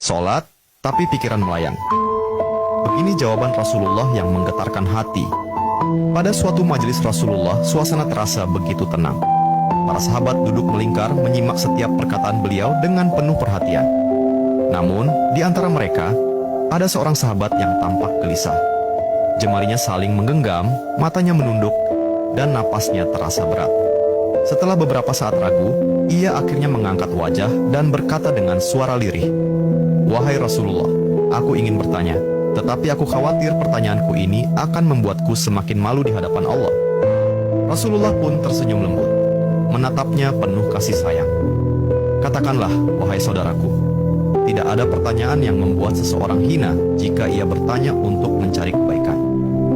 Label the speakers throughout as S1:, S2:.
S1: Sholat, tapi pikiran melayang. Begini jawaban Rasulullah yang menggetarkan hati. Pada suatu majelis Rasulullah, suasana terasa begitu tenang. Para sahabat duduk melingkar menyimak setiap perkataan beliau dengan penuh perhatian. Namun, di antara mereka, ada seorang sahabat yang tampak gelisah. Jemarinya saling menggenggam, matanya menunduk, dan napasnya terasa berat. Setelah beberapa saat ragu, ia akhirnya mengangkat wajah dan berkata dengan suara lirih, "Wahai Rasulullah, aku ingin bertanya, tetapi aku khawatir pertanyaanku ini akan membuatku semakin malu di hadapan Allah." Rasulullah pun tersenyum lembut, menatapnya penuh kasih sayang. "Katakanlah, wahai saudaraku, tidak ada pertanyaan yang membuat seseorang hina jika ia bertanya untuk mencari kebaikan."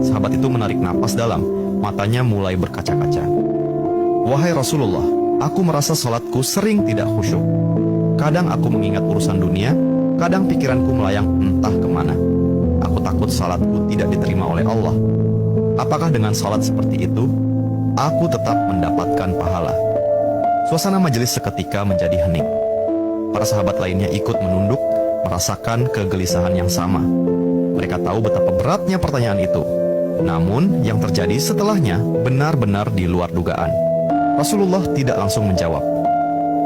S1: Sahabat itu menarik napas dalam, matanya mulai berkaca-kaca. "Wahai Rasulullah, aku merasa salatku sering tidak khusyuk. Kadang aku mengingat urusan dunia, kadang pikiranku melayang entah kemana. Aku takut salatku tidak diterima oleh Allah. Apakah dengan salat seperti itu, aku tetap mendapatkan pahala?" Suasana majelis seketika menjadi hening. Para sahabat lainnya ikut menunduk, merasakan kegelisahan yang sama. Mereka tahu betapa beratnya pertanyaan itu. Namun, yang terjadi setelahnya benar-benar di luar dugaan. Rasulullah tidak langsung menjawab.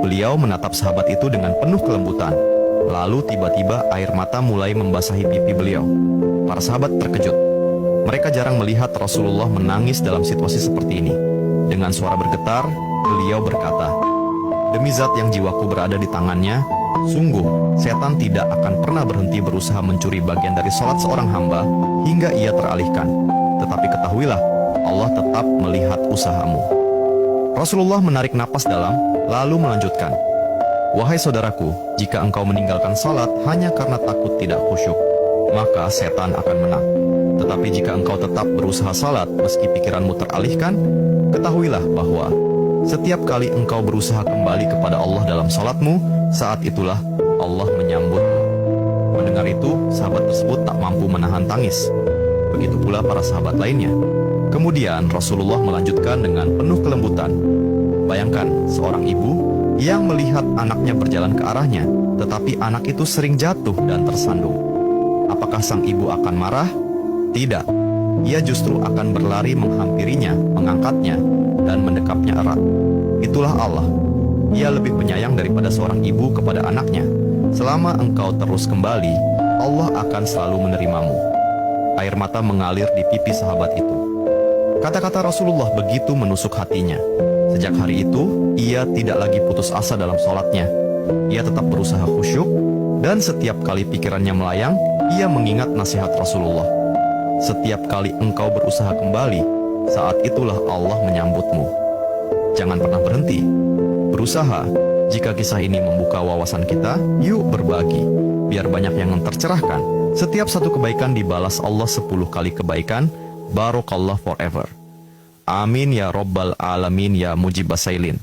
S1: Beliau menatap sahabat itu dengan penuh kelembutan. Lalu tiba-tiba air mata mulai membasahi pipi beliau. Para sahabat terkejut. Mereka jarang melihat Rasulullah menangis dalam situasi seperti ini. Dengan suara bergetar, beliau berkata, "Demi zat yang jiwaku berada di tangannya, sungguh setan tidak akan pernah berhenti berusaha mencuri bagian dari sholat seorang hamba hingga ia teralihkan. Tetapi ketahuilah, Allah tetap melihat usahamu." Rasulullah menarik napas dalam, lalu melanjutkan, "Wahai saudaraku, jika engkau meninggalkan salat hanya karena takut tidak khusyuk, maka setan akan menang. Tetapi jika engkau tetap berusaha salat meski pikiranmu teralihkan, ketahuilah bahwa setiap kali engkau berusaha kembali kepada Allah dalam salatmu, saat itulah Allah menyambutmu." Mendengar itu, sahabat tersebut tak mampu menahan tangis. Begitu pula para sahabat lainnya. Kemudian Rasulullah melanjutkan dengan penuh kelembutan, "Bayangkan seorang ibu yang melihat anaknya berjalan ke arahnya, tetapi anak itu sering jatuh dan tersandung. Apakah sang ibu akan marah? Tidak. Ia justru akan berlari menghampirinya, mengangkatnya, dan mendekapnya erat. Itulah Allah. Ia lebih penyayang daripada seorang ibu kepada anaknya. Selama engkau terus kembali, Allah akan selalu menerimamu." Air mata mengalir di pipi sahabat itu. Kata-kata Rasulullah begitu menusuk hatinya. Sejak hari itu, ia tidak lagi putus asa dalam sholatnya. Ia tetap berusaha khusyuk, dan setiap kali pikirannya melayang, ia mengingat nasihat Rasulullah. "Setiap kali engkau berusaha kembali, saat itulah Allah menyambutmu." Jangan pernah berhenti berusaha. Jika kisah ini membuka wawasan kita, yuk berbagi, biar banyak yang tercerahkan. Setiap satu kebaikan dibalas Allah 10 kali kebaikan. Barakallah forever. Amin ya Rabbal Alamin ya Mujibas Sailin.